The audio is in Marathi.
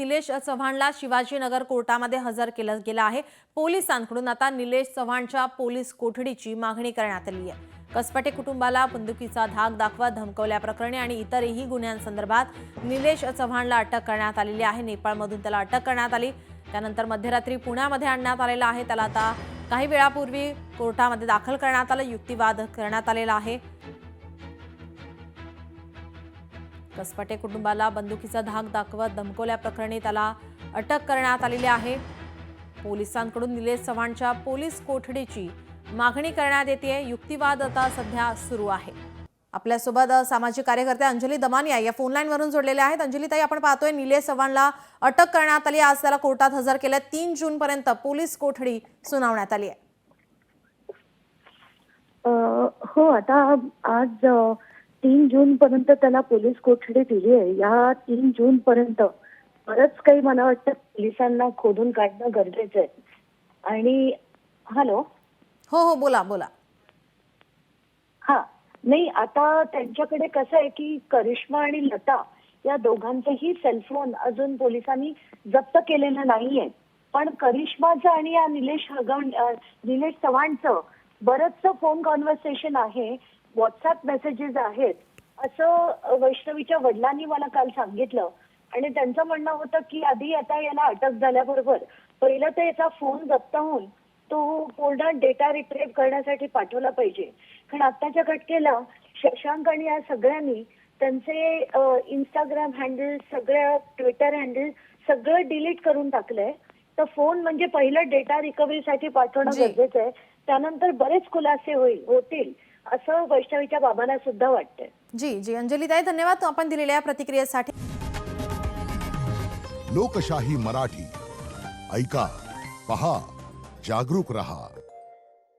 निलेश चव्हाणला शिवाजीनगर कोर्टामध्ये हजर केलं गेलं आहे। पोलिसांकडून आता निलेश चव्हाणच्या पोलीस कोठडीची मागणी करण्यात आली आहे। कसपटे कुटुंबाला बंदुकीचा धाक दाखवत धमकावल्याप्रकरणी आणि इतरही गुन्ह्यांसंदर्भात निलेश चव्हाणला अटक करण्यात आलेली आहे। नेपाळमधून त्याला अटक करण्यात आली, त्यानंतर मध्यरात्री पुण्यामध्ये आणण्यात आलेला आहे। त्याला आता काही वेळापूर्वी कोर्टामध्ये दाखल करण्यात आलं, युक्तिवाद करण्यात आलेला आहे। कसपटे कुटुंबाला बंदुकीचा धाक दाखवत धमकावल्याप्रकरणी त्याला अटक करण्यात आलेली आहे। पोलिसांकडून निलेश चव्हाणच्या पोलीस कोठडीची मागणी करण्यात येते। युक्तिवाद आता सध्या सुरू आहे। आपल्यासोबत सामाजिक कार्यकर्ते अंजली दमानिया या फोन लाईन वरून जोडलेले आहेत। अंजली ताई, आपण पाहतोय निलेश चव्हाणला अटक करण्यात आली, आज त्याला कोर्टात हजर केलं। 3 जून पर्यंत पोलीस कोठडी सुनावण्यात आली आहे। हो, आता आज 3 जून पर्यंत त्याला पोलीस कोठडी दिली आहे। या 3 जून पर्यंत बरंच काही मला वाटतं पोलिसांना खोदून काढणं गरजेचं आहे। आणि हॅलो, हो बोला बोला। हा, नाही, आता त्यांच्याकडे कसं आहे की करिश्मा आणि लता या दोघांचेही सेलफोन अजून पोलिसांनी जप्त केलेला नाहीये, पण करिश्माचं आणि या निलेश चव्हाणचं बरंचसं फोन कॉन्व्हर्सेशन आहे, व्हॉट्सअप मेसेजेस आहेत, असं वैष्णवीच्या वडिलांनी मला काल सांगितलं। आणि त्यांचं म्हणणं होतं की आधी आता याला अटक झाल्याबरोबर पहिलं तर याचा फोन जप्त होऊन तो पूर्ण डेटा रिट्रीव्ह करण्यासाठी पाठवला पाहिजे। कारण आत्ताच्या घटनेला शशांक आणि या सगळ्यांनी त्यांचे इंस्टाग्राम हँडल, सगळ्या ट्विटर हँडल सगळं डिलीट करून टाकलंय। तर फोन म्हणजे पहिलं डेटा रिकव्हरीसाठी पाठवणं गरजेचं आहे, त्यानंतर बरेच खुलासे होतील असं वैष्णवीच्या बाबांना सुद्धा वाटतंय। जी अंजली ताई, धन्यवाद आपण दिलेल्या प्रतिक्रियेसाठी। लोकशाही मराठी ऐका, पहा, जागरूक रहा।